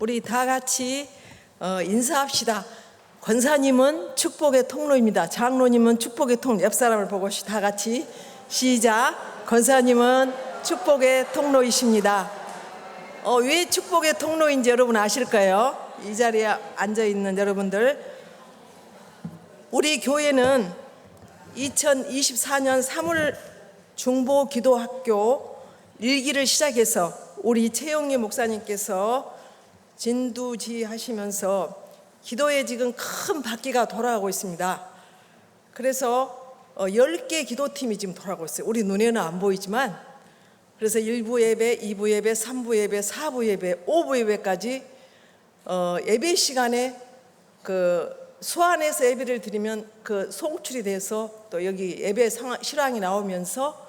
우리 다 같이 인사합시다. 권사님은 축복의 통로입니다. 장로님은 축복의 통로. 옆 사람을 보고 다 같이 시작. 권사님은 축복의 통로이십니다. 왜 축복의 통로인지 여러분 아실까요? 이 자리에 앉아 있는 여러분들, 우리 교회는 2024년 3월 중보기도학교 1기를 시작해서 우리 최영희 목사님께서 진두지 하시면서 기도에 지금 큰 바퀴가 돌아가고 있습니다. 그래서 10개 기도팀이 지금 돌아가고 있어요. 우리 눈에는 안 보이지만. 그래서 1부 예배, 2부 예배, 3부 예배, 4부 예배, 5부 예배까지 예배 시간에 수안에서 예배를 드리면 송출이 돼서 또 여기 예배 실황이 나오면서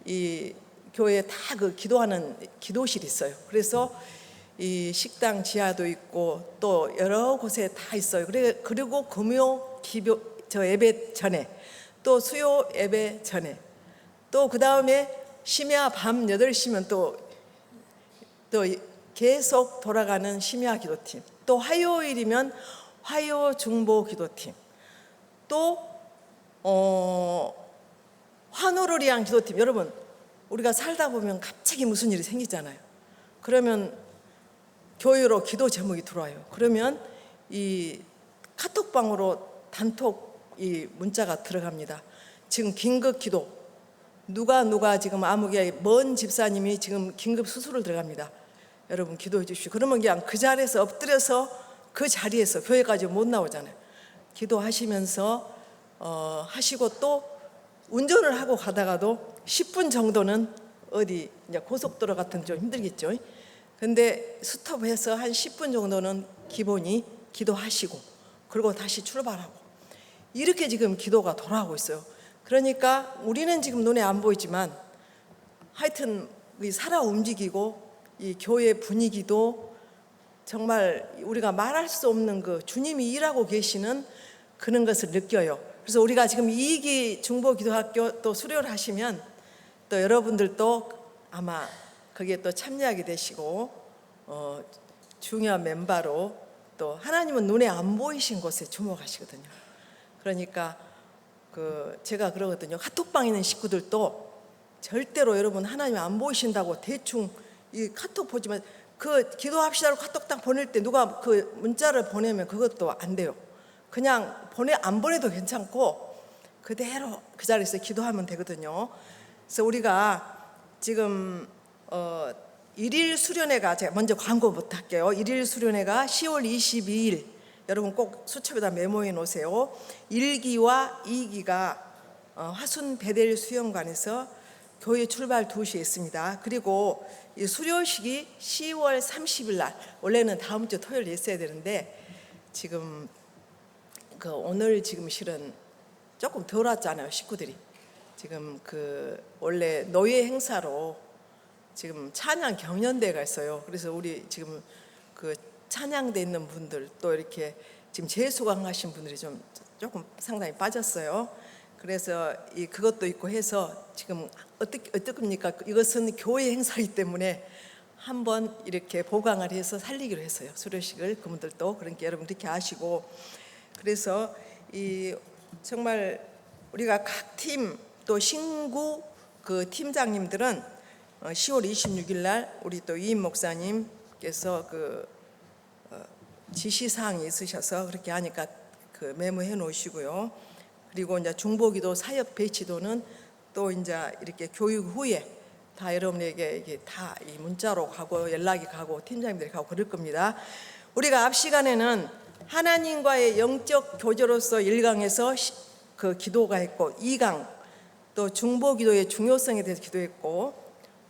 이 교회에 다 기도하는 기도실이 있어요. 그래서 이 식당 지하도 있고 또 여러 곳에 다 있어요. 그리고 금요 기도 예배 전에 또 수요 예배 전에 또 그 다음에 심야 밤 8시면 또 계속 돌아가는 심야 기도팀, 또 화요일이면 화요 중보 기도팀, 또 환호를 위한 기도팀. 여러분, 우리가 살다 보면 갑자기 무슨 일이 생기잖아요. 그러면 교회로 기도 제목이 들어와요. 그러면 이 카톡방으로 단톡 이 문자가 들어갑니다. 지금 긴급 기도, 누가 지금 아무개 먼 집사님이 지금 긴급 수술을 들어갑니다. 여러분 기도해 주십시오. 그러면 그냥 그 자리에서 엎드려서 그 자리에서 교회까지 못 나오잖아요. 기도하시면서 하시고 또 운전을 하고 가다가도 10분 정도는 어디 이제 고속도로 같은 좀 힘들겠죠. 근데 스톱해서 한 10분 정도는 기본이 기도하시고 그리고 다시 출발하고, 이렇게 지금 기도가 돌아가고 있어요. 그러니까 우리는 지금 눈에 안 보이지만 하여튼 살아 움직이고 이 교회 분위기도 정말 우리가 말할 수 없는 주님이 일하고 계시는 그런 것을 느껴요. 그래서 우리가 지금 2기 중보기도학교 또 수료를 하시면 또 여러분들도 아마 거기에 또 참여하게 되시고 중요한 멤버로, 또 하나님은 눈에 안 보이신 곳에 주목하시거든요. 그러니까 제가 그러거든요. 카톡방에 있는 식구들도 절대로 여러분 하나님 안 보이신다고 대충 이 카톡 보지만 기도합시다로 카톡 딱 보낼 때 누가 문자를 보내면 그것도 안 돼요. 그냥 안 보내도 괜찮고 그대로 그 자리에서 기도하면 되거든요. 그래서 우리가 지금 일일 수련회가, 제가 먼저 광고부터 할게요. 일일 수련회가 10월 22일, 여러분 꼭 수첩에다 메모해 놓으세요. 1기와 2기가 화순 베델 수영관에서 교회 출발 2시에 있습니다. 그리고 이 수료식이 10월 30일 날, 원래는 다음 주 토요일에 있어야 되는데 지금 오늘 지금 실은 조금 덜 왔잖아요. 식구들이 지금 원래 노예 행사로 지금 찬양 경연대회가 있어요. 그래서 우리 지금 찬양대 있는 분들 또 이렇게 지금 재수강하신 분들이 조금 상당히 빠졌어요. 그래서 그것도 있고 해서 지금 어떻습니까? 이것은 교회 행사이기 때문에 한번 이렇게 보강을 해서 살리기로 했어요. 수료식을. 그분들도 그러니까 여러분 이렇게 아시고, 그래서 정말 우리가 각 팀 또 신구 팀장님들은 10월 26일 날 우리 또 이임 목사님께서 지시사항이 있으셔서 그렇게 하니까 메모해 놓으시고요. 그리고 이제 중보기도 사역 배치도는 또 이제 이렇게 교육 후에 다 여러분에게 이게 다 이 문자로 가고 연락이 가고 팀장님들이 가고 그럴 겁니다. 우리가 앞 시간에는 하나님과의 영적 교제로서 1강에서 기도가 했고, 2강 또 중보기도의 중요성에 대해서 기도했고,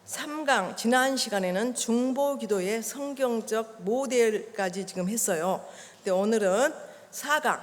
3강 지난 시간에는 중보기도의 성경적 모델까지 지금 했어요. 근데 오늘은 4강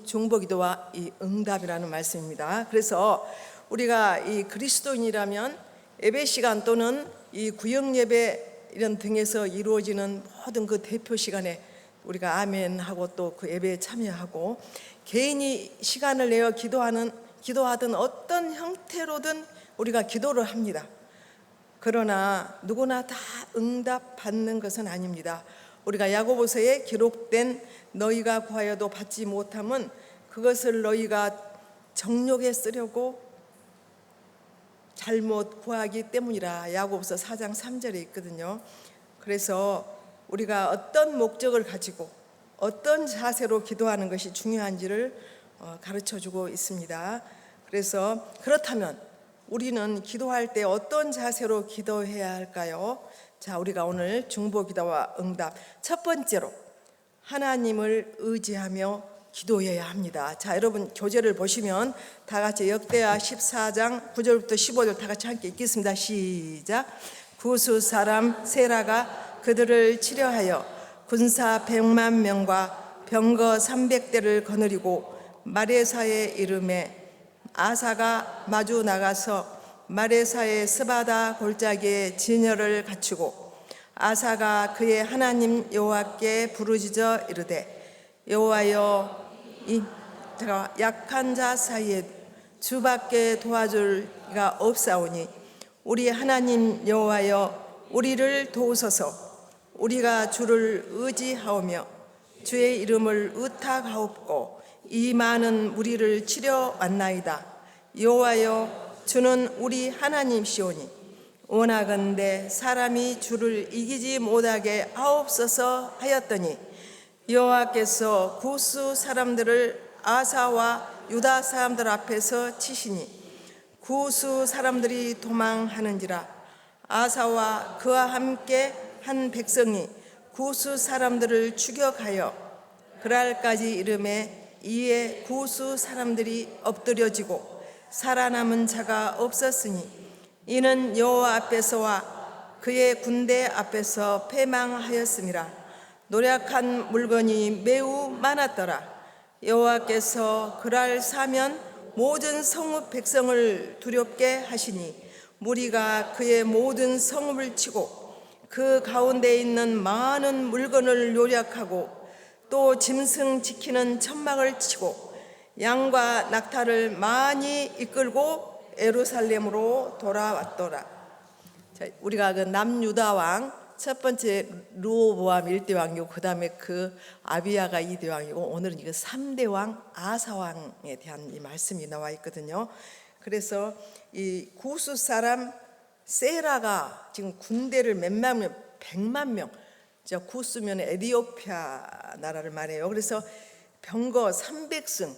중보기도와 이 응답이라는 말씀입니다. 그래서 우리가 이 그리스도인이라면 예배 시간 또는 이 구역 예배 이런 등에서 이루어지는 모든 대표 시간에 우리가 아멘하고 또 예배에 참여하고, 개인이 시간을 내어 기도하든 어떤 형태로든 우리가 기도를 합니다. 그러나 누구나 다 응답받는 것은 아닙니다. 우리가 야고보서에 기록된 너희가 구하여도 받지 못함은 그것을 너희가 정욕에 쓰려고 잘못 구하기 때문이라. 야고보서 4장 3절에 있거든요. 그래서 우리가 어떤 목적을 가지고 어떤 자세로 기도하는 것이 중요한지를 가르쳐주고 있습니다. 그래서 그렇다면 우리는 기도할 때 어떤 자세로 기도해야 할까요? 자, 우리가 오늘 중보기도와 응답 첫 번째로 하나님을 의지하며 기도해야 합니다. 자, 여러분 교재를 보시면 다 같이 역대하 14장 9절부터 15절 다 같이 함께 읽겠습니다. 시작. 구스 사람 세라가 그들을 치려하여 군사 100만 명과 병거 300대를 거느리고 마레사의 이름에 아사가 마주 나가서 마레사의 스바다 골짜기에 진열을 갖추고 아사가 그의 하나님 여호와께 부르짖어 이르되 여호와여 이 약한 자 사이에 주밖에 도와줄 이가 없사오니 우리 하나님 여호와여 우리를 도우소서. 우리가 주를 의지하오며 주의 이름을 의탁하옵고 이 많은 무리를 치려 왔나이다. 여호와여 주는 우리 하나님시오니 원하건대 사람이 주를 이기지 못하게 하옵소서 하였더니 여호와께서 구스 사람들을 아사와 유다 사람들 앞에서 치시니 구스 사람들이 도망하는지라. 아사와 그와 함께 한 백성이 구스 사람들을 추격하여 그랄까지 이름에 이에 구스 사람들이 엎드려지고 살아남은 자가 없었으니 이는 여호와 앞에서와 그의 군대 앞에서 패망하였음이라. 노력한 물건이 매우 많았더라. 여호와께서 그랄 사면 모든 성읍 백성을 두렵게 하시니 무리가 그의 모든 성읍을 치고 그 가운데 있는 많은 물건을 요략하고 또 짐승 지키는 천막을 치고 양과 낙타를 많이 이끌고 예루살렘으로 돌아왔더라. 자, 우리가 그 남유다 왕 첫 번째 르호보암 1대 왕이고 그 다음에 그 아비야가 2대 왕이고 오늘은 이거 3대 왕 아사 왕에 대한 이 말씀이 나와 있거든요. 그래서 이 구스 사람 세라가 지금 군대를 몇만 명, 100만 명, 구스면 에디오피아 나라를 말해요. 그래서 병거 300승,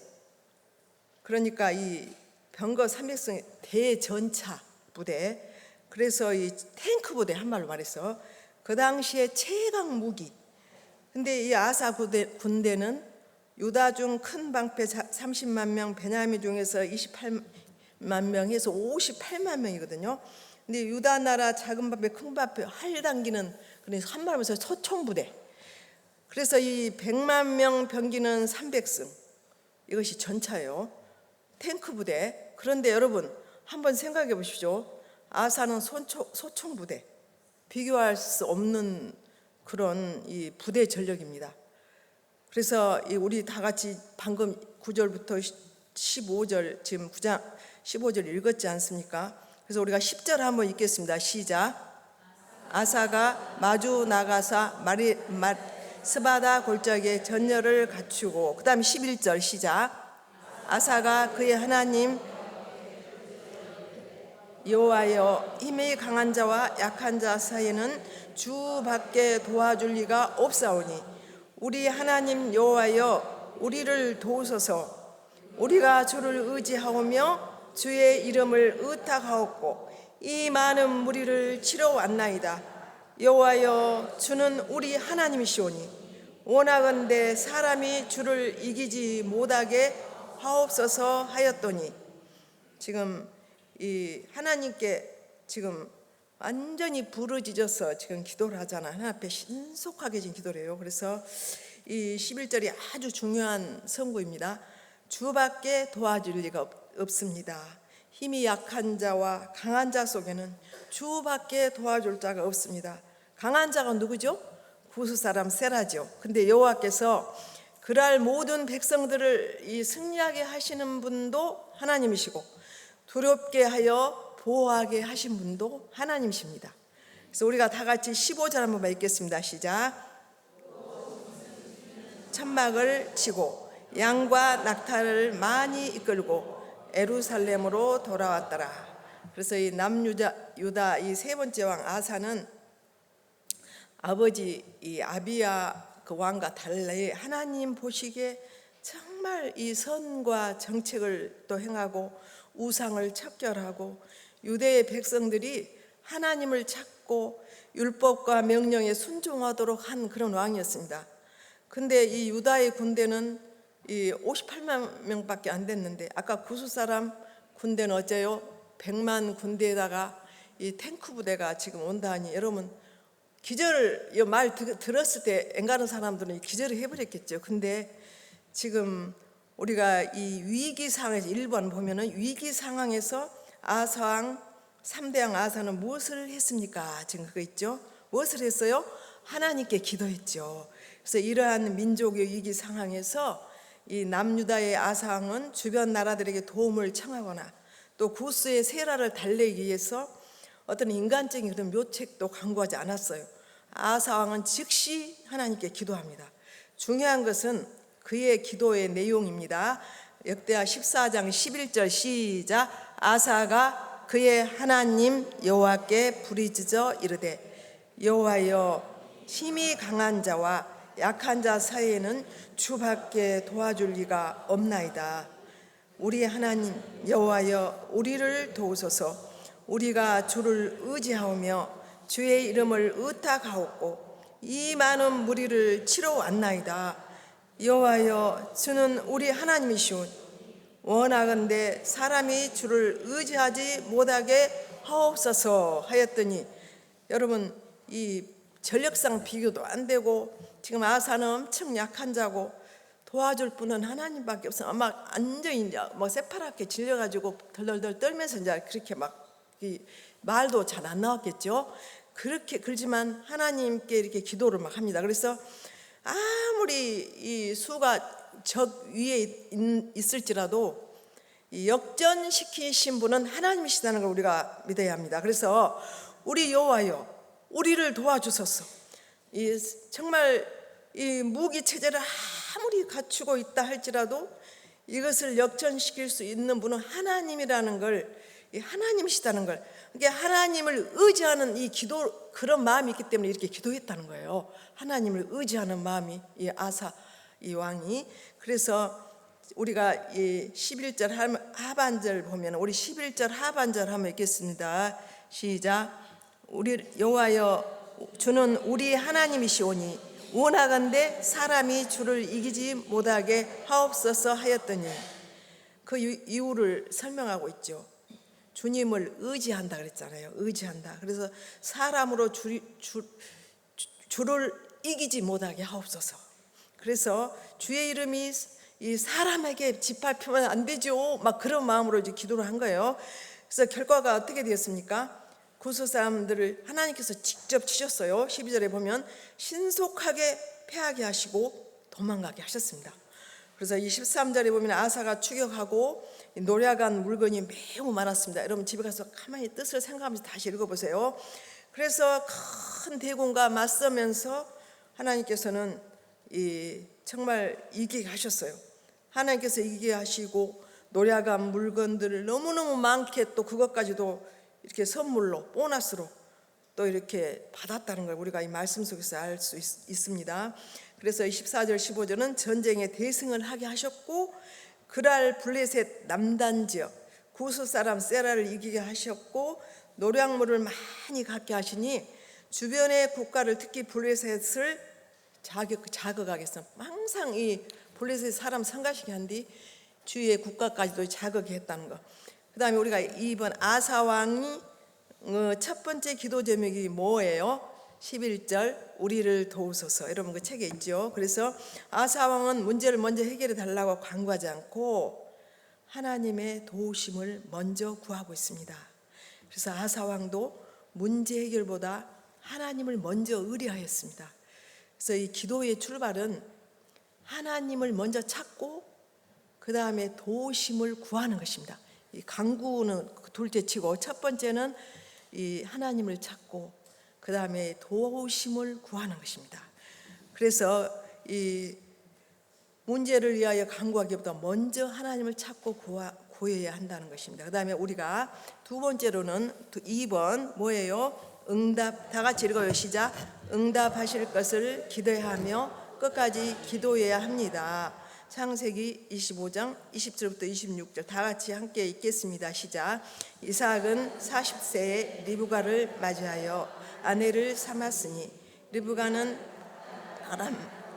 그러니까 이 병거 300승 대전차 부대, 그래서 이 탱크 부대 한말로 말해서 그 당시에 최강 무기. 근데 이 아사 군대는 유다 중 큰 방패 30만 명, 베냐민 중에서 28만 명 해서 58만 명이거든요. 근데 유다 나라 작은 방패, 큰 방패 활 당기는, 그래서 한말로 해서 소총부대. 그래서 이 100만 명 병기는 300승, 이것이 전차예요. 탱크 부대. 그런데 여러분 한번 생각해 보십시오. 아사는 소총부대, 비교할 수 없는 그런 이 부대 전력입니다. 그래서 우리 다 같이 방금 9절부터 15절 지금 9장 15절 읽었지 않습니까? 그래서 우리가 10절 한번 읽겠습니다. 시작. 아사가 마주 나가사 스바다 골짜기에 전열을 갖추고, 그 다음 11절 시작. 아사가 그의 하나님 여호와여 힘이 강한 자와 약한 자 사이에는 주밖에 도와줄 리가 없사오니 우리 하나님 여호와여 우리를 도우소서. 우리가 주를 의지하오며 주의 이름을 의탁하옵고 이 많은 무리를 치러 왔나이다. 여호와여 주는 우리 하나님이시오니 원하건대 사람이 주를 이기지 못하게 하옵소서 하였더니, 지금 이 하나님께 지금 완전히 부르짖어서 지금 기도를 하잖아. 하나님 앞에 신속하게 지금 기도를 해요. 그래서 이 11절이 아주 중요한 선구입니다. 주밖에 도와줄 리가 없습니다. 힘이 약한 자와 강한 자 속에는 주밖에 도와줄 자가 없습니다. 강한 자가 누구죠? 구스 사람 세라죠. 근데 여호와께서 그랄 모든 백성들을 이 승리하게 하시는 분도 하나님이시고 두렵게 하여 보호하게 하신 분도 하나님이십니다. 그래서 우리가 다 같이 15절 한번 읽겠습니다. 시작. 천막을 치고 양과 낙타를 많이 이끌고 예루살렘으로 돌아왔더라. 그래서 이 남유다 이 세 번째 왕 아사는 아버지 이 아비야 그 왕과 달리 하나님 보시기에 정말 이 선과 정책을 또 행하고 우상을 척결하고 유대의 백성들이 하나님을 찾고 율법과 명령에 순종하도록 한 그런 왕이었습니다. 근데 이 유다의 군대는 이 58만 명밖에 안 됐는데, 아까 구수 사람 군대는 어째요? 100만 군대에다가 이 탱크 부대가 지금 온다니, 여러분 기절, 이 말 들었을 때 엔가는 사람들은 기절을 해버렸겠죠. 근데 지금 우리가 이 위기 상황에서 1번 보면은 위기 상황에서 아사왕 3대왕 아사는 무엇을 했습니까? 지금 그거 있죠. 무엇을 했어요? 하나님께 기도했죠. 그래서 이러한 민족의 위기 상황에서 이 남유다의 아사왕은 주변 나라들에게 도움을 청하거나 또 구스의 세라를 달래기 위해서 어떤 인간적인 그런 묘책도 강구하지 않았어요. 아사왕은 즉시 하나님께 기도합니다. 중요한 것은 그의 기도의 내용입니다. 역대하 14장 11절 시작. 아사가 그의 하나님 여호와께 부르짖어 이르되 여호와여, 힘이 강한 자와 약한 자 사이에는 주밖에 도와줄 리가 없나이다. 우리 하나님 여호와여, 우리를 도우소서. 우리가 주를 의지하오며 주의 이름을 의탁하옵고 이 많은 무리를 치러 왔나이다. 여호와여, 주는 우리 하나님이시오니 원하건대 사람이 주를 의지하지 못하게 하옵소서 하였더니, 여러분 이 전력상 비교도 안 되고 지금 아사는 엄청 약한 자고 도와줄 분은 하나님밖에 없어. 아마 완전히 이제 뭐 새파랗게 질려가지고 덜덜덜 떨면서 이제 그렇게 막 이 말도 잘 안 나왔겠죠. 그렇게 그러지만 하나님께 이렇게 기도를 막 합니다. 그래서 아무리 이 수가 적 위에 있을지라도 역전시키신 분은 하나님이시다는 걸 우리가 믿어야 합니다. 그래서 우리 여호와여, 우리를 도와주소서. 이 정말 이 무기 체제를 아무리 갖추고 있다 할지라도 이것을 역전시킬 수 있는 분은 하나님이라는 걸, 하나님이시다는 걸, 그러니까 하나님을 의지하는 이 기도, 그런 마음이 있기 때문에 이렇게 기도했다는 거예요. 하나님을 의지하는 마음이 이 아사 이 왕이. 그래서 우리가 이 11절 하반절 보면, 우리 11절 하반절 한번 읽겠습니다. 시작. 우리 여호와여, 주는 우리 하나님이시오니 원하건대 사람이 주를 이기지 못하게 하옵소서 하였더니, 그 이유를 설명하고 있죠. 주님을 의지한다 그랬잖아요. 의지한다. 그래서 사람으로 주를 이기지 못하게 하옵소서. 그래서 주의 이름이 이 사람에게 짓밟히면 안 되죠. 막 그런 마음으로 이제 기도를 한 거예요. 그래서 결과가 어떻게 되었습니까? 구스 사람들을 하나님께서 직접 치셨어요. 12절에 보면 신속하게 패하게 하시고 도망가게 하셨습니다. 그래서 이 13절에 보면 아사가 추격하고 노략한 물건이 매우 많았습니다. 여러분 집에 가서 가만히 뜻을 생각하면서 다시 읽어보세요. 그래서 큰 대군과 맞서면서 하나님께서는 정말 이기게 하셨어요. 하나님께서 이기게 하시고 노략한 물건들을 너무너무 많게 또 그것까지도 이렇게 선물로 보너스로 또 이렇게 받았다는 걸 우리가 이 말씀 속에서 알 수 있습니다. 그래서 14절 15절은 전쟁에 대승을 하게 하셨고, 그랄 블레셋 남단 지역 구스 사람 세라를 이기게 하셨고, 노략물을 많이 갖게 하시니 주변의 국가를, 특히 블레셋을 자극하겠어. 항상 이 블레셋 사람 성가시게 한 뒤 주위의 국가까지도 자극했다는 거. 그 다음에 우리가 이번 아사 왕이 첫 번째 기도 제목이 뭐예요? 11절 우리를 도우소서. 여러분 그 책에 있죠. 그래서 아사 왕은 문제를 먼저 해결해 달라고 간구하지 않고 하나님의 도우심을 먼저 구하고 있습니다. 그래서 아사 왕도 문제 해결보다 하나님을 먼저 의뢰하였습니다. 그래서 이 기도의 출발은 하나님을 먼저 찾고 그 다음에 도우심을 구하는 것입니다. 이 간구는 둘째치고 첫 번째는 이 하나님을 찾고 그 다음에 도우심을 구하는 것입니다. 그래서 이 문제를 위하여 간구하기보다 먼저 하나님을 찾고 구해야 한다는 것입니다. 그 다음에 우리가 두 번째로는 2번 뭐예요? 응답. 다 같이 읽어요. 시작. 응답하실 것을 기대하며 끝까지 기도해야 합니다. 창세기 25장 20절부터 26절 다 같이 함께 읽겠습니다. 시작. 이삭은 40세에 리브가를 맞이하여 아내를 삼았으니 리브가는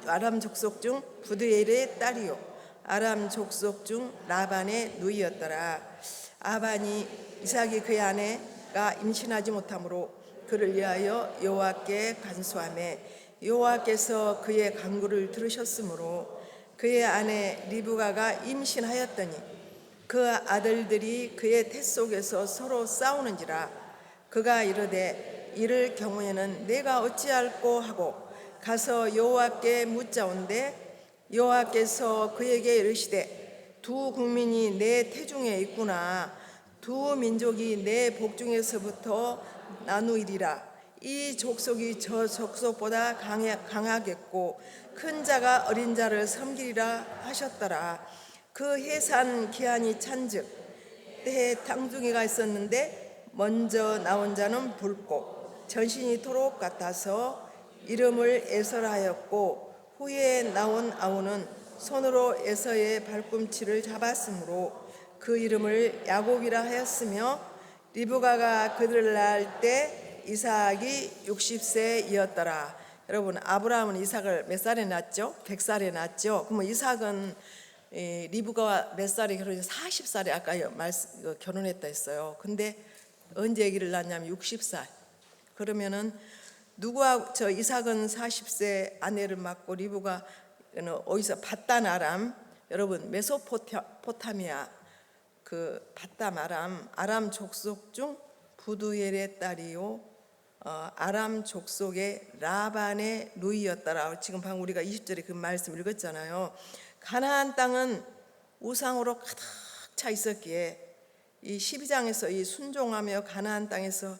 아람 족속 중 부드엘의 딸이요 아람 족속 중 라반의 누이였더라. 아반이 이삭이 그의 아내가 임신하지 못하므로 그를 위하여 여호와께 간수하매 여호와께서 그의 간구를 들으셨으므로 그의 아내 리브가가 임신하였더니 그 아들들이 그의 태 속에서 서로 싸우는지라. 그가 이르되 이를 경우에는 내가 어찌할꼬 하고 가서 여호와께 묻자온대 여호와께서 그에게 이르시되 두 국민이 내 태중에 있구나. 두 민족이 내 복중에서부터 나누이리라. 이 족속이 저 족속보다 강하겠고 큰 자가 어린 자를 섬기리라 하셨더라. 그 해산 기한이 찬즉 때에 탕둥이가 있었는데 먼저 나온 자는 붉고 전신이 토록 같아서 이름을 에서라 하였고 후에 나온 아우는 손으로 에서의 발꿈치를 잡았으므로 그 이름을 야곱이라 하였으며 리브가가 그들을 낳을 때 이삭이 60세이었더라. 여러분 아브라함은 이삭을 몇 살에 낳았죠? 100살에 낳았죠. 그러면 이삭은 리브가와 몇 살에 결혼해서 40살에 아까 결혼했다 했어요. 근데 언제 아기를 낳냐면 60살. 그러면은 누구하고 저 이삭은 40세 아내를 맡고 리브가는 어디서 바단 아람. 여러분 메소포타미아 그 바단 아람 족속 중 부두엘의 딸이요 아람 족속의 라반의 누이였더라. 지금 방금 우리가 20절에 그 말씀 읽었잖아요. 가나안 땅은 우상으로 가득 차 있었기에 이 12장에서 이 순종하며 가나안 땅에서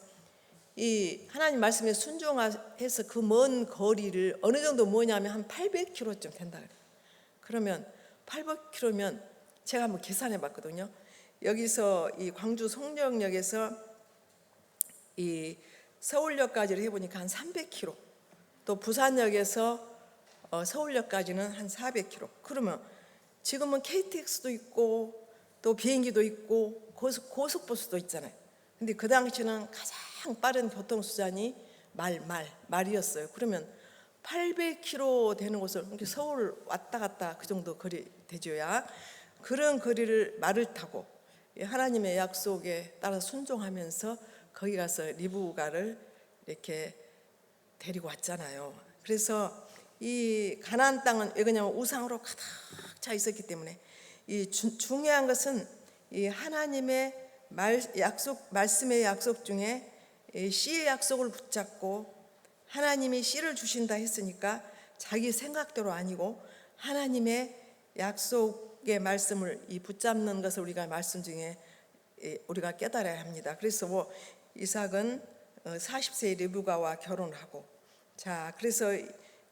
이 하나님 말씀에 순종해서 그 먼 거리를 어느 정도 뭐냐면 한 800km쯤 된다. 그러면 800km면 제가 한번 계산해 봤거든요. 여기서 이 광주 송정역에서 이 서울역까지를 해보니까 한 300km, 또 부산역에서 서울역까지는 한 400km. 그러면 지금은 KTX도 있고 또 비행기도 있고 고속버스도 있잖아요. 근데 그 당시는 가장 빠른 교통수단이 말이었어요. 그러면 800km 되는 곳을 서울 왔다 갔다 그 정도 거리 되죠야. 그런 거리를 말을 타고 하나님의 약속에 따라 순종하면서 거기 가서 리브가를 이렇게 데리고 왔잖아요. 그래서 이 가나안 땅은 왜 그러냐면 우상으로 가득 차 있었기 때문에 이 중요한 것은 이 하나님의 말씀의 약속 중에 씨의 약속을 붙잡고 하나님이 씨를 주신다 했으니까 자기 생각대로 아니고 하나님의 약속의 말씀을 붙잡는 것을 우리가 말씀 중에 우리가 깨달아야 합니다. 그래서 이삭은 40세의 리브가와 결혼하고 자 그래서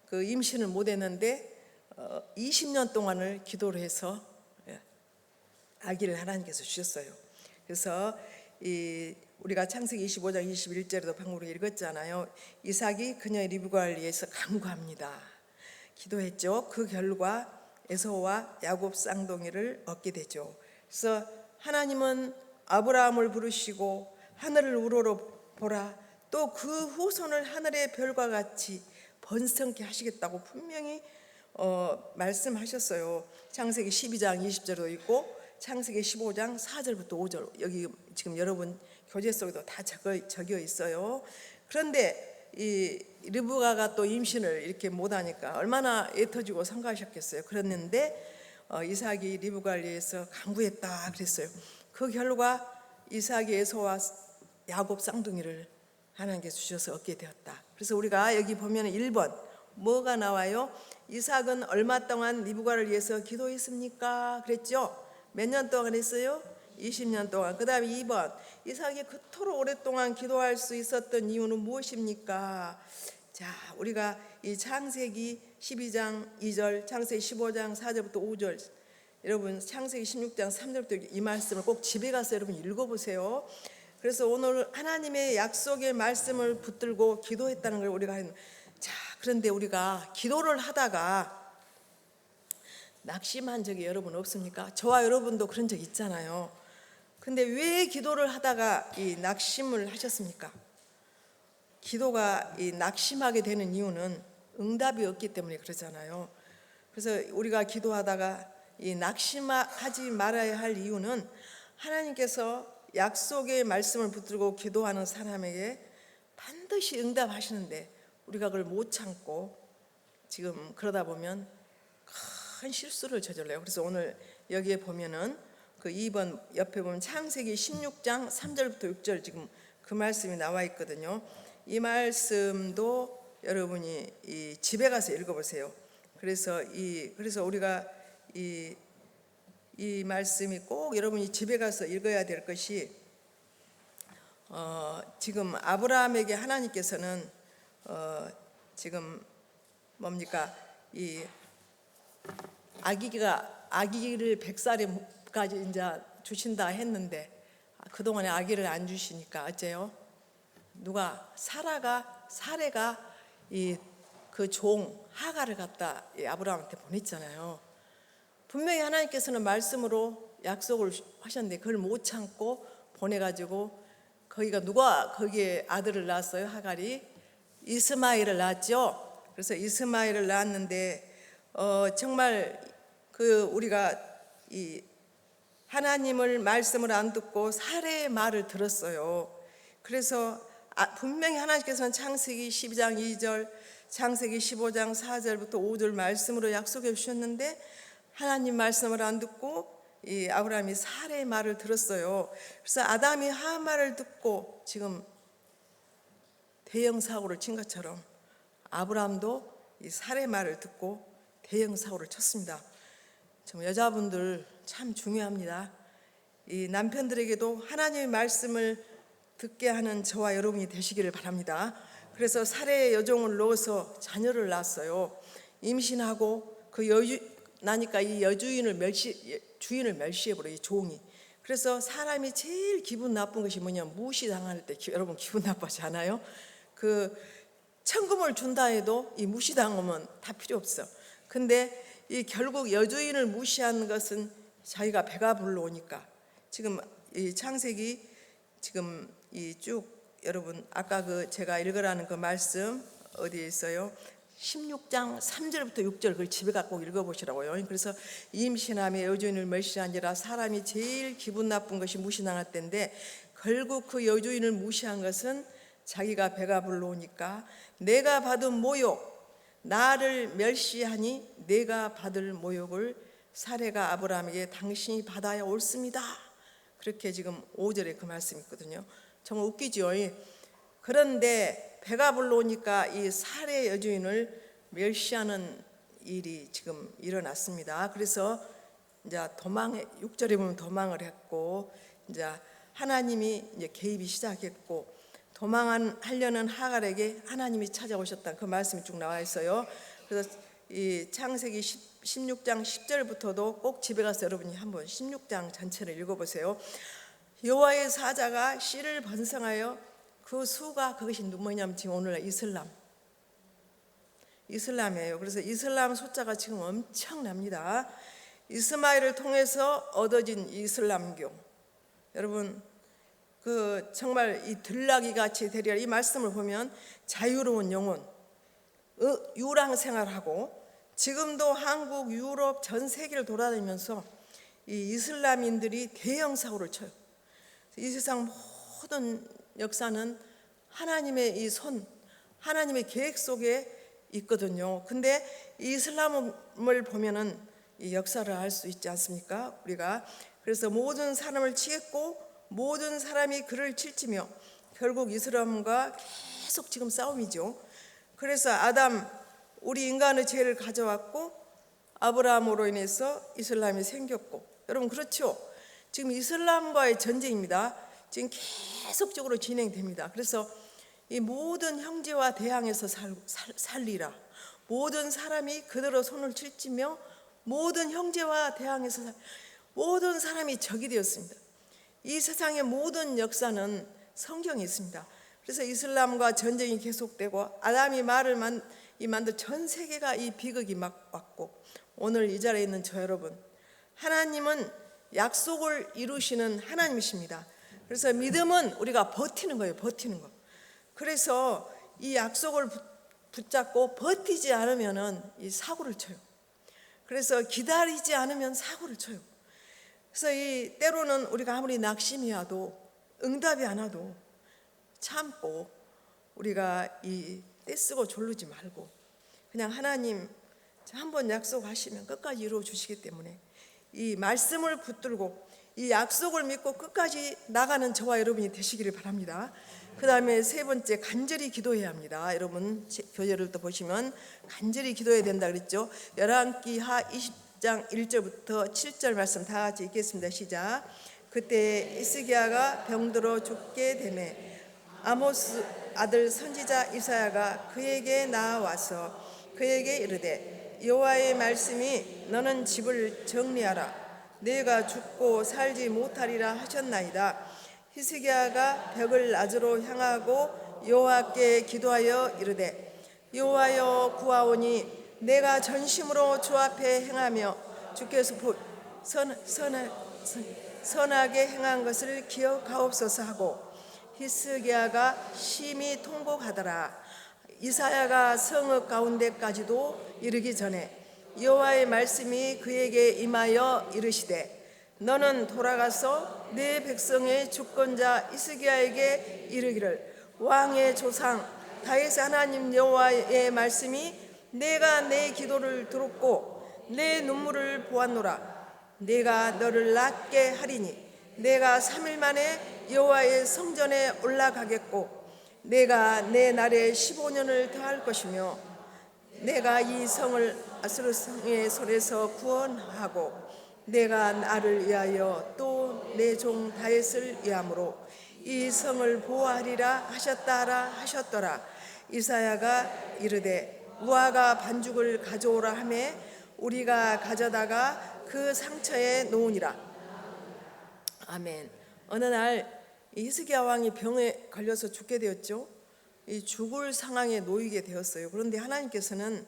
그 임신을 못했는데 20년 동안을 기도를 해서 아기를 하나님께서 주셨어요. 그래서 우리가 창세기 25장 21절에도 방금 읽었잖아요. 이삭이 그녀의 리브가를 위해서 간구합니다. 기도했죠. 그 결과 에서와 야곱 쌍둥이를 얻게 되죠. 그래서 하나님은 아브라함을 부르시고 하늘을 우러러보라 또 그 후손을 하늘의 별과 같이 번성케 하시겠다고 분명히 말씀하셨어요. 창세기 12장 20절도 있고 창세기 15장 4절부터 5절 여기 지금 여러분 교재 속에도 다 적혀 있어요. 그런데 이 리브가가 또 임신을 이렇게 못하니까 얼마나 애터지고 성가하셨겠어요. 그랬는데 이삭이 리브가를 위해서 간구했다 그랬어요. 그 결과 이삭이 에서와 야곱 쌍둥이를 하나님께서 주셔서 얻게 되었다. 그래서 우리가 여기 보면 1번 뭐가 나와요? 이삭은 얼마 동안 리브가를 위해서 기도했습니까? 그랬죠? 몇 년 동안 했어요? 20년 동안. 그 다음에 2번, 이삭이 그토록 오랫동안 기도할 수 있었던 이유는 무엇입니까? 자, 우리가 이 창세기 12장 2절, 창세기 15장 4절부터 5절, 여러분 창세기 16장 3절부터 이 말씀을 꼭 집에 가서 여러분 읽어보세요. 그래서 오늘 하나님의 약속의 말씀을 붙들고 기도했다는 걸 우리가 자, 그런데 우리가 기도를 하다가 낙심한 적이 여러분 없습니까? 저와 여러분도 그런 적 있잖아요. 근데 왜 기도를 하다가 이 낙심을 하셨습니까? 기도가 이 낙심하게 되는 이유는 응답이 없기 때문에 그러잖아요. 그래서 우리가 기도하다가 이 낙심하지 말아야 할 이유는 하나님께서 약속의 말씀을 붙들고 기도하는 사람에게 반드시 응답하시는데 우리가 그걸 못 참고 지금 그러다 보면 큰 실수를 저질러요. 그래서 오늘 여기에 보면은 그 2번 옆에 보면 창세기 16장 3절부터 6절 지금 그 말씀이 나와 있거든요. 이 말씀도 여러분이 이 집에 가서 읽어보세요. 그래서 우리가 이 말씀이 꼭 여러분이 집에 가서 읽어야 될 것이 지금 아브라함에게 하나님께서는 지금 뭡니까 이 아기를 100살까지 이제 주신다 했는데 그동안에 아기를 안 주시니까 어째요? 누가 사레가 이 그 종 하가를 갖다 아브라함한테 보냈잖아요. 분명히 하나님께서는 말씀으로 약속을 하셨는데 그걸 못 참고 보내가지고 누가 거기에 아들을 낳았어요? 하갈이 이스마엘을 낳았죠. 그래서 이스마엘을 낳았는데 정말 우리가 이 하나님을 말씀을 안 듣고 사레의 말을 들었어요. 그래서 분명히 하나님께서는 창세기 12장 2절, 창세기 15장 4절부터 5절 말씀으로 약속해 주셨는데 하나님 말씀을 안 듣고 이 아브라함이 사레의 말을 들었어요. 그래서 아담이 하와 말을 듣고 지금 대형 사고를 친 것처럼 아브라함도 이 사레의 말을 듣고 대형 사고를 쳤습니다. 좀 여자분들 참 중요합니다. 이 남편들에게도 하나님의 말씀을 듣게 하는 저와 여러분이 되시기를 바랍니다. 그래서 사레의 여종을 넣어서 자녀를 낳았어요. 임신하고 나니까 이 주인을 멸시해버려 이 종이. 그래서 사람이 제일 기분 나쁜 것이 뭐냐면 무시당할 때 여러분 기분 나쁘지 않아요? 그 천금을 준다 해도 이 무시당하면 다 필요 없어. 근데 이 결국 여주인을 무시한 것은 자기가 배가 불러오니까 지금 이 창세기 지금 이 쭉 여러분 아까 제가 읽으라는 그 말씀 어디에 있어요? 16장 3절부터 6절 그걸 집에 갖고 읽어보시라고요. 그래서 임신함에 여주인을 멸시하니라 사람이 제일 기분 나쁜 것이 무시당할 때인데 결국 그 여주인을 무시한 것은 자기가 배가 불러오니까 내가 받은 모욕 나를 멸시하니 내가 받을 모욕을 사레가 아브라함에게 당신이 받아야 옳습니다. 그렇게 지금 5절에 그 말씀이 있거든요. 정말 웃기죠. 그런데 배가 불러오니까 이 사레 여주인을 멸시하는 일이 지금 일어났습니다. 그래서 이제 6절에 보면 도망을 했고 이제 하나님이 이제 개입이 시작했고 도망하려는 하갈에게 하나님이 찾아오셨다. 그 말씀이 쭉 나와 있어요. 그래서 이 창세기 16장 10절부터도 꼭 집에 가서 여러분이 한번 16장 전체를 읽어보세요. 여호와의 사자가 씨를 번성하여 그 수가 그것이 뭐냐면 지금 오늘날 이슬람이에요. 그래서 이슬람 숫자가 지금 엄청납니다. 이스마엘을 통해서 얻어진 이슬람교. 여러분 정말 이 들나귀 같이 되리라 이 말씀을 보면 자유로운 영혼, 유랑 생활하고 지금도 한국, 유럽 전 세계를 돌아다니면서 이 이슬람인들이 대형 사고를 쳐요. 이 세상 모든 역사는 하나님의 이 손, 하나님의 계획 속에 있거든요. 근데 이 이슬람을 보면은 이 역사를 알 수 있지 않습니까? 우리가 그래서 모든 사람을 치겠고 모든 사람이 그를 칠지며 결국 이슬람과 계속 지금 싸움이죠. 그래서 우리 인간의 죄를 가져왔고 아브라함으로 인해서 이슬람이 생겼고 여러분 그렇죠? 지금 이슬람과의 전쟁입니다. 지금 계속적으로 진행됩니다. 그래서 이 모든 형제와 대항해서 살리라. 모든 사람이 그대로 손을 칠지며 모든 형제와 대항해서 모든 사람이 적이 되었습니다. 이 세상의 모든 역사는 성경에 있습니다. 그래서 이슬람과 전쟁이 계속되고 아담이 말을 만들 전 세계가 이 비극이 막 왔고, 오늘 이 자리에 있는 저 여러분, 하나님은 약속을 이루시는 하나님이십니다. 그래서 믿음은 우리가 버티는 거예요. 버티는 거. 그래서 이 약속을 붙잡고 버티지 않으면은 이 사고를 쳐요. 그래서 기다리지 않으면 사고를 쳐요. 그래서 이 때로는 우리가 아무리 낙심이 와도 응답이 안 와도 참고 우리가 이 떼쓰고 졸르지 말고 그냥 하나님 한번 약속하시면 끝까지 이루어 주시기 때문에 이 말씀을 붙들고 이 약속을 믿고 끝까지 나가는 저와 여러분이 되시기를 바랍니다. 그 다음에 세 번째, 간절히 기도해야 합니다. 여러분 교재를 또 보시면 간절히 기도해야 된다 그랬죠. 열왕기하 20장 1절부터 7절 말씀 다 같이 읽겠습니다. 시작. 그때 히스기야가 병들어 죽게 되매 아모스 아들 선지자 이사야가 그에게 나와서 그에게 이르되 여호와의 말씀이 너는 집을 정리하라. 내가 죽고 살지 못하리라 하셨나이다. 히스기야가 벽을 낮으로 향하고 여호와께 기도하여 이르되 여호와여 구하오니 내가 전심으로 주 앞에 행하며 주께서 선하게 행한 것을 기억하옵소서 하고 히스기야가 심히 통곡하더라. 이사야가 성읍 가운데까지도 이르기 전에 여호와의 말씀이 그에게 임하여 이르시되 너는 돌아가서 내 백성의 주권자 히스기야에게 이르기를 왕의 조상 다윗의 하나님 여호와의 말씀이 내가 내 기도를 들었고 내 눈물을 보았노라. 내가 너를 낫게 하리니 내가 3일 만에 여호와의 성전에 올라가겠고 내가 내 날에 15년을 더할 것이며 내가 이 성을 아수르성의 손에서 구원하고 내가 나를 위하여 또 내 종 다윗을 위함으로 이 성을 보호하리라 하셨더라. 이사야가 이르되 우아가 반죽을 가져오라 하매 우리가 가져다가 그 상처에 놓으니라. 아멘. 어느 날 히스기야 왕이 병에 걸려서 죽게 되었죠. 이 죽을 상황에 놓이게 되었어요. 그런데 하나님께서는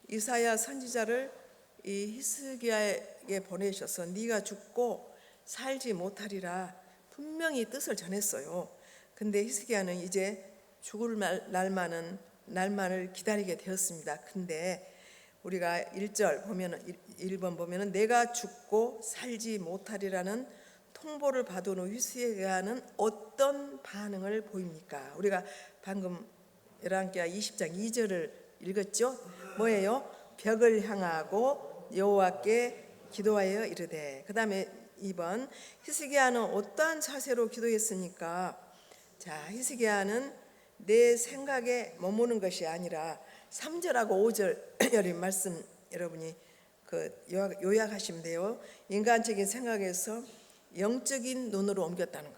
이사야 선지자를 이 히스기야에게 보내셔서 네가 죽고 살지 못하리라 분명히 뜻을 전했어요. 근데 히스기야는 이제 죽을 날만을 기다리게 되었습니다. 근데 우리가 1절 보면은 1번 보면은 내가 죽고 살지 못하리라는 통보를 받은 후 히스기야는 어떤 반응을 보입니까? 우리가 방금 열왕기하 20장 2절을 읽었죠. 뭐예요? 벽을 향하고 여호와께 기도하여 이르되. 그 다음에 2번 히스기야는 어떠한 자세로 기도했습니까? 자, 히스기야는 내 생각에 머무는 것이 아니라 3절하고 5절 여러분 말씀 여러분이 요약하시면 돼요. 인간적인 생각에서 영적인 눈으로 옮겼다는 거.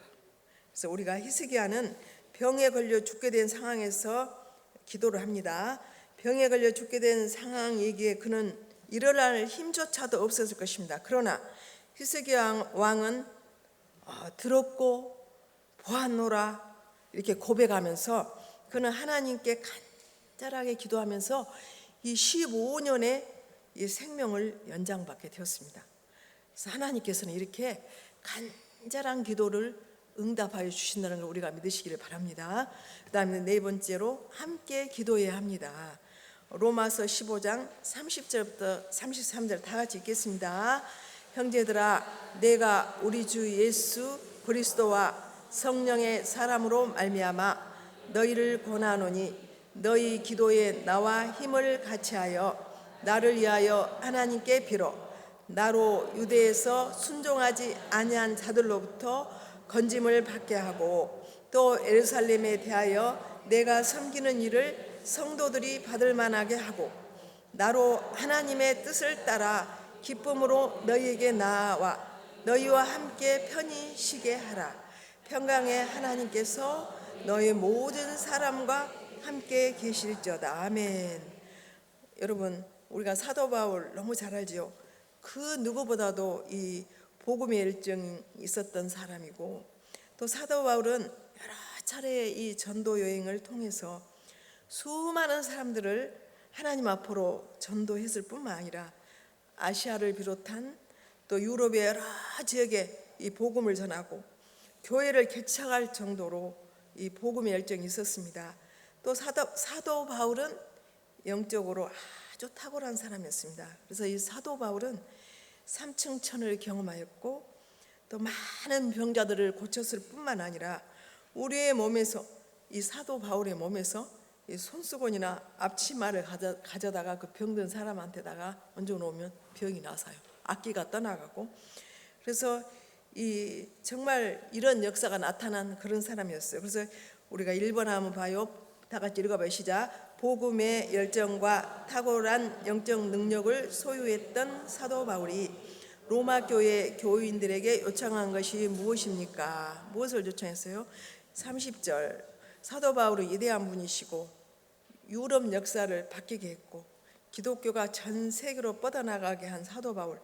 그래서 우리가 히스기야는 병에 걸려 죽게 된 상황에서 기도를 합니다. 병에 걸려 죽게 된 상황이기에 그는 일어날 힘조차도 없었을 것입니다. 그러나 히스기야 왕은 들었고 보았노라 이렇게 고백하면서 그는 하나님께 간절하게 기도하면서 이 15년의 이 생명을 연장받게 되었습니다. 그래서 하나님께서는 이렇게 간절한 기도를 응답하여 주신다는 걸 우리가 믿으시기를 바랍니다. 그 다음에 네 번째로 함께 기도해야 합니다. 로마서 15장 30절부터 33절 다 같이 읽겠습니다. 형제들아 내가 우리 주 예수 그리스도와 성령의 사람으로 말미암아 너희를 권하노니 너희 기도에 나와 힘을 같이하여 나를 위하여 하나님께 빌어 나로 유대에서 순종하지 아니한 자들로부터 건짐을 받게 하고 또 예루살렘에 대하여 내가 섬기는 일을 성도들이 받을 만하게 하고 나로 하나님의 뜻을 따라 기쁨으로 너희에게 나아와 너희와 함께 편히 쉬게 하라. 평강의 하나님께서 너희 모든 사람과 함께 계실지어다. 아멘. 여러분, 우리가 사도 바울 너무 잘 알지요. 그 누구보다도 이 복음의 열정이 있었던 사람이고, 또 사도 바울은 여러 차례의 이 전도 여행을 통해서 수많은 사람들을 하나님 앞으로 전도했을 뿐만 아니라 아시아를 비롯한 또 유럽의 여러 지역에 이 복음을 전하고 교회를 개척할 정도로 이 복음의 열정이 있었습니다. 또 사도 바울은 영적으로 아주 탁월한 사람이었습니다. 그래서 이 사도 바울은 삼층천을 경험하였고 또 많은 병자들을 고쳤을 뿐만 아니라 우리의 몸에서, 이 사도 바울의 몸에서 이 손수건이나 앞치마를 가져다가 그 병든 사람한테다가 얹어놓으면 병이 나서요. 악기가 떠나가고. 그래서 이 정말 이런 역사가 나타난 그런 사람이었어요. 그래서 우리가 1번 한번 봐요. 다 같이 읽어봐요. 시작. 복음의 열정과 탁월한 영적 능력을 소유했던 사도 바울이 로마 교회 교인들에게 요청한 것이 무엇입니까? 무엇을 요청했어요? 30절. 사도 바울은 위대한 분이시고 유럽 역사를 바뀌게 했고 기독교가 전 세계로 뻗어나가게 한 사도 바울,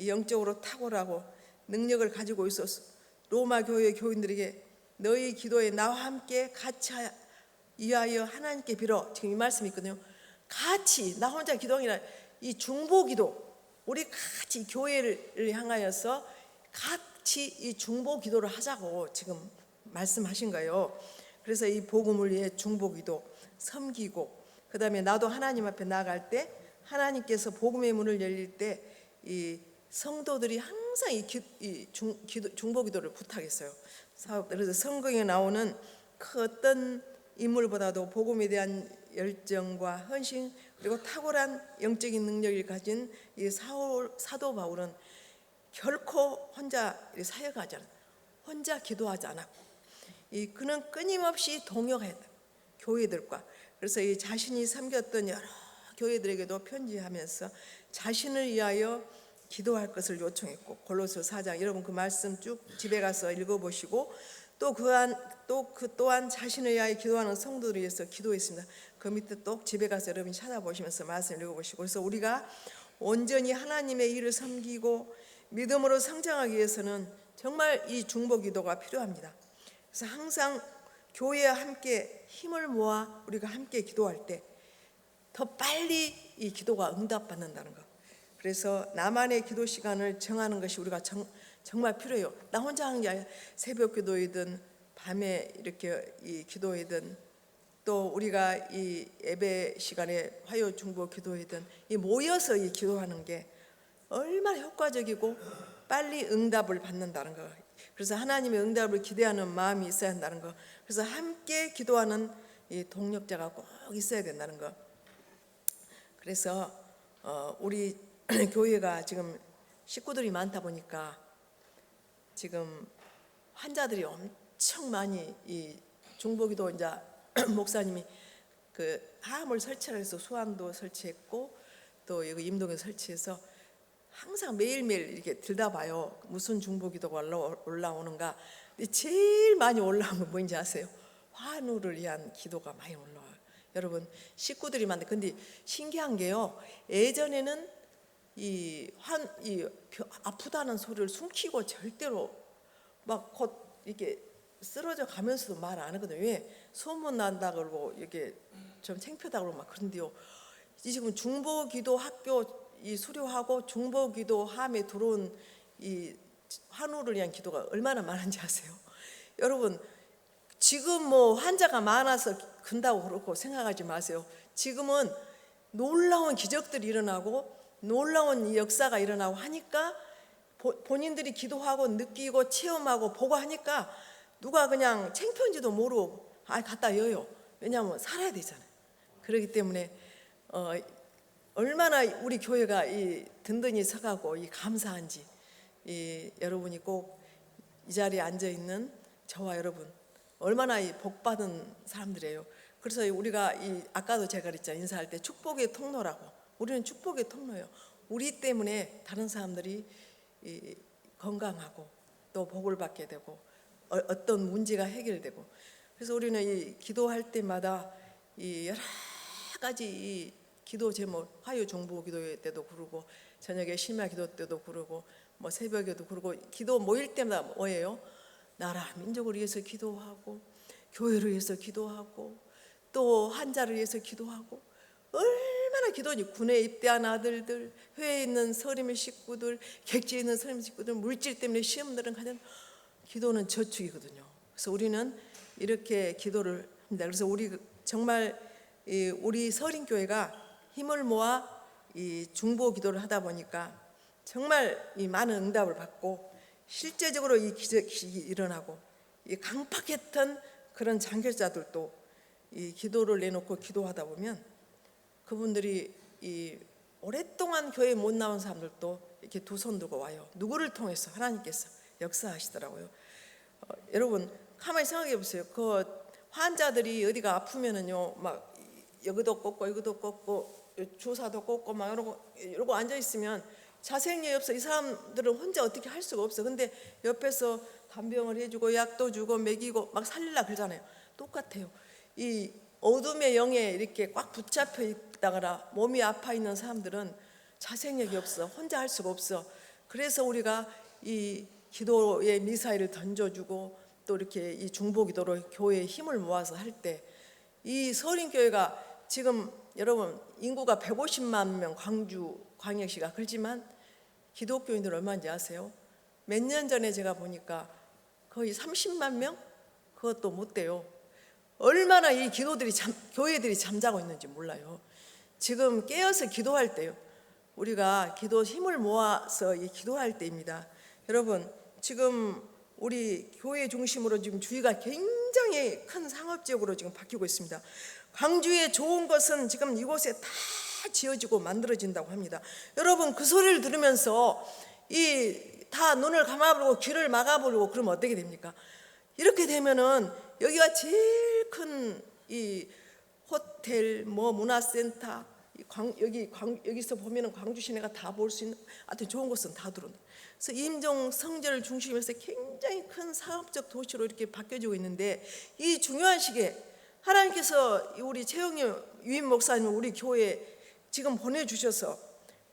영적으로 탁월하고 능력을 가지고 있어서 로마 교회 교인들에게 너희 기도에 나와 함께 같이 위하여 하나님께 빌어. 지금 이 말씀이 있거든요. 같이, 나 혼자 기도하는 게 아니라 이 중보기도, 우리 같이 교회를 향하여서 같이 이 중보기도를 하자고 지금 말씀하신 거예요. 그래서 이 복음을 위해 중보기도, 섬기고, 그 다음에 나도 하나님 앞에 나아갈 때 하나님께서 복음의 문을 열릴 때 이 성도들이 항상 이 중보기도를 부탁했어요. 그래서 성경에 나오는 그 어떤 인물보다도 복음에 대한 열정과 헌신, 그리고 탁월한 영적인 능력을 가진 이 사도 바울은 결코 혼자 사역하지 않았고 혼자 기도하지 않았고 그는 끊임없이 동역했다, 교회들과. 그래서 이 자신이 섬겼던 여러 교회들에게도 편지하면서 자신을 위하여 기도할 것을 요청했고, 골로새 4장, 여러분 그 말씀 쭉 집에 가서 읽어보시고 또 또한 자신을 위하여 기도하는 성도들을 위해서 기도했습니다. 그 밑에 또 집에 가서 여러분이 찾아보시면서 말씀 읽어보시고, 그래서 우리가 온전히 하나님의 일을 섬기고 믿음으로 성장하기 위해서는 정말 이 중보기도가 필요합니다. 그래서 항상 교회와 함께 힘을 모아 우리가 함께 기도할 때 더 빨리 이 기도가 응답받는다는 것. 그래서 나만의 기도 시간을 정하는 것이 우리가 정말 필요해요. 나 혼자 하는 게 아니라 새벽 기도이든 밤에 이렇게 이 기도이든 또 우리가 이 예배 시간에 화요 중보 기도이든 이 모여서 이 기도하는 게 얼마나 효과적이고 빨리 응답을 받는다는 거. 그래서 하나님의 응답을 기대하는 마음이 있어야 한다는 거. 그래서 함께 기도하는 이 동력자가 꼭 있어야 된다는 거. 그래서 우리 교회가 지금 식구들이 많다 보니까 지금 환자들이 엄청 많이 이 중보기도 이제 목사님이 그 하암을 설치해서 수안도 설치했고 또 여기 임동에 설치해서 항상 매일매일 이렇게 들다봐요. 무슨 중보기도가 올라오는가. 근데 제일 많이 올라온 건 뭔지 아세요? 환우를 위한 기도가 많이 올라와요. 여러분 식구들이 많은데, 근데 신기한 게요, 예전에는 아프다는 소리를 숨기고 절대로 막 곧 이렇게 쓰러져 가면서도 말 안 하거든요. 왜? 소문 난다 그러고 이렇게 좀 창피하다 그러고 막 그런데요, 지금 중보기도 학교 수료하고 중보기도 함에 들어온 이 환우를 위한 기도가 얼마나 많은지 아세요? 여러분 지금 뭐 환자가 많아서 근다고 그렇고 생각하지 마세요. 지금은 놀라운 기적들이 일어나고 놀라운 역사가 일어나고 하니까 본인들이 기도하고 느끼고 체험하고 보고 하니까 누가 그냥 창피한지도 모르고 갖다 여요. 왜냐하면 살아야 되잖아요. 그렇기 때문에 얼마나 우리 교회가 든든히 서가고 감사한지 여러분이 꼭 이 자리에 앉아 있는 저와 여러분 얼마나 복받은 사람들이에요. 그래서 우리가 아까도 제가 그랬잖아요. 인사할 때 축복의 통로라고. 우리는 축복의 통로예요. 우리 때문에 다른 사람들이 건강하고 또 복을 받게 되고 어떤 문제가 해결되고, 그래서 우리는 이 기도할 때마다 이 여러 가지 이 기도 제목, 화요 중보 기도 때도 부르고 저녁에 심야 기도 때도 부르고 뭐 새벽에도 부르고, 기도 모일 때마다 뭐예요? 나라 민족을 위해서 기도하고 교회를 위해서 기도하고 또 환자를 위해서 기도하고, 얼마나 기도니. 군에 입대한 아들들, 회에 있는 서림의 식구들, 객지에 있는 서림의 식구들, 물질 때문에 시험들은 가장 기도는 저축이거든요. 그래서 우리는 이렇게 기도를 합니다. 그래서 우리 정말 우리 서린교회가 힘을 모아 이 중보 기도를 하다 보니까 정말 이 많은 응답을 받고 실제적으로 이 기적이 일어나고, 이 강팍했던 그런 장결자들도 이 기도를 내놓고 기도하다 보면 그분들이 이 오랫동안 교회 못 나온 사람들도 이렇게 두 손 들고 와요. 누구를 통해서? 하나님께서 역사하시더라고요. 여러분 가만히 생각해 보세요. 그 환자들이 어디가 아프면은요, 막 여기도 꽂고 여기도 꽂고 주사도 꽂고 막 이러고 앉아 있으면 자생력이 없어. 이 사람들은 혼자 어떻게 할 수가 없어. 근데 옆에서 간병을 해주고 약도 주고 먹이고 막 살리려 그러잖아요. 똑같아요. 이 어둠의 영에 이렇게 꽉 붙잡혀 있다거나 몸이 아파 있는 사람들은 자생력이 없어. 혼자 할 수가 없어. 그래서 우리가 이 기도의 미사일을 던져주고 또 이렇게 이 중보기도로 교회에 힘을 모아서 할 때, 이 서린교회가 지금 여러분 인구가 150만 명, 광주 광역시가. 그렇지만 기독교인들 얼마인지 아세요? 몇 년 전에 제가 보니까 거의 30만 명? 그것도 못 돼요. 얼마나 이 교회들이 잠자고 있는지 몰라요. 지금 깨어서 기도할 때요, 우리가 기도 힘을 모아서 기도할 때입니다. 여러분 지금 우리 교회 중심으로 지금 주위가 굉장히 큰 상업지역으로 지금 바뀌고 있습니다. 광주의 좋은 것은 지금 이곳에 다 지어지고 만들어진다고 합니다. 여러분 그 소리를 들으면서 다 눈을 감아버리고 귀를 막아버리고 그러면 어떻게 됩니까? 이렇게 되면은 여기가 제일 큰 이 호텔, 뭐 문화센터, 여기서 보면은 광주 시내가 다 볼 수 있는, 하여튼 좋은 곳은 다 들어온다. 그래서 임종 성전을 중심으로 굉장히 큰 상업적 도시로 이렇게 바뀌어지고 있는데, 이 중요한 시기에 하나님께서 우리 최영희 유임 목사님을 우리 교회에 지금 보내주셔서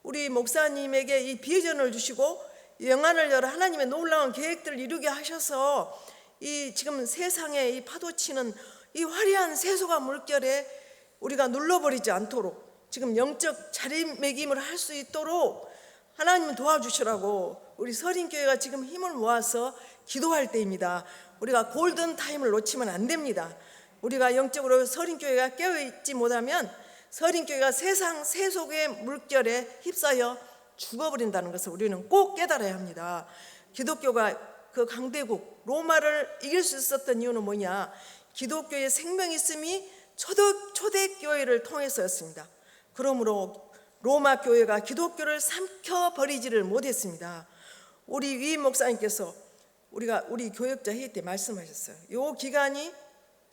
우리 목사님에게 이 비전을 주시고 영안을 열어 하나님의 놀라운 계획들을 이루게 하셔서 이 지금 세상에 이 파도치는 이 화려한 세속화 물결에 우리가 눌러버리지 않도록 지금 영적 자리매김을 할 수 있도록 하나님은 도와주시라고 우리 서린교회가 지금 힘을 모아서 기도할 때입니다. 우리가 골든 타임을 놓치면 안 됩니다. 우리가 영적으로 서린교회가 깨어있지 못하면 서린교회가 세상 세속의 물결에 휩싸여 죽어버린다는 것을 우리는 꼭 깨달아야 합니다. 기독교가 그 강대국 로마를 이길 수 있었던 이유는 뭐냐? 기독교의 생명 있음이 초대교회를 통해서였습니다. 그러므로 로마 교회가 기독교를 삼켜버리지를 못했습니다. 우리 위임 목사님께서 우리 교역자 회의 때 말씀하셨어요. 이 기간이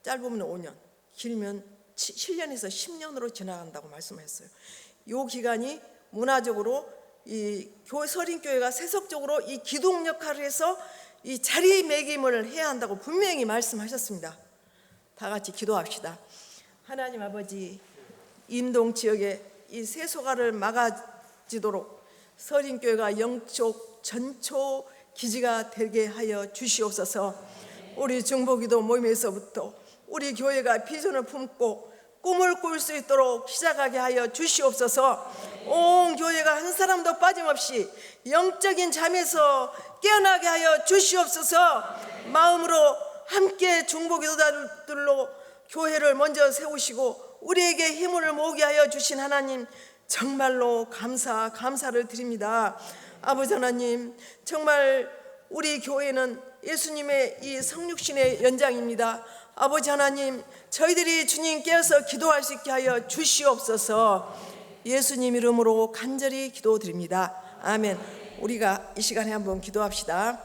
짧으면 5년, 길면 7년에서 10년으로 지나간다고 말씀하셨어요. 이 기간이 문화적으로 이 서린교회가 세속적으로 이 기둥 역할을 해서 이 자리매김을 해야 한다고 분명히 말씀하셨습니다. 다 같이 기도합시다. 하나님 아버지, 임동 지역에 이 세속화를 막아지도록 서린교회가 영적 전초 기지가 되게 하여 주시옵소서. 우리 중보기도 모임에서부터 우리 교회가 비전을 품고 꿈을 꿀 수 있도록 시작하게 하여 주시옵소서. 온 교회가 한 사람도 빠짐없이 영적인 잠에서 깨어나게 하여 주시옵소서. 마음으로 함께 중보기도자들로 교회를 먼저 세우시고 우리에게 힘을 모으게 하여 주신 하나님, 정말로 감사를 드립니다. 아버지 하나님, 정말 우리 교회는 예수님의 이 성육신의 연장입니다. 아버지 하나님, 저희들이 주님 깨어서 기도할 수 있게 하여 주시옵소서. 예수님 이름으로 간절히 기도드립니다. 아멘. 우리가 이 시간에 한번 기도합시다.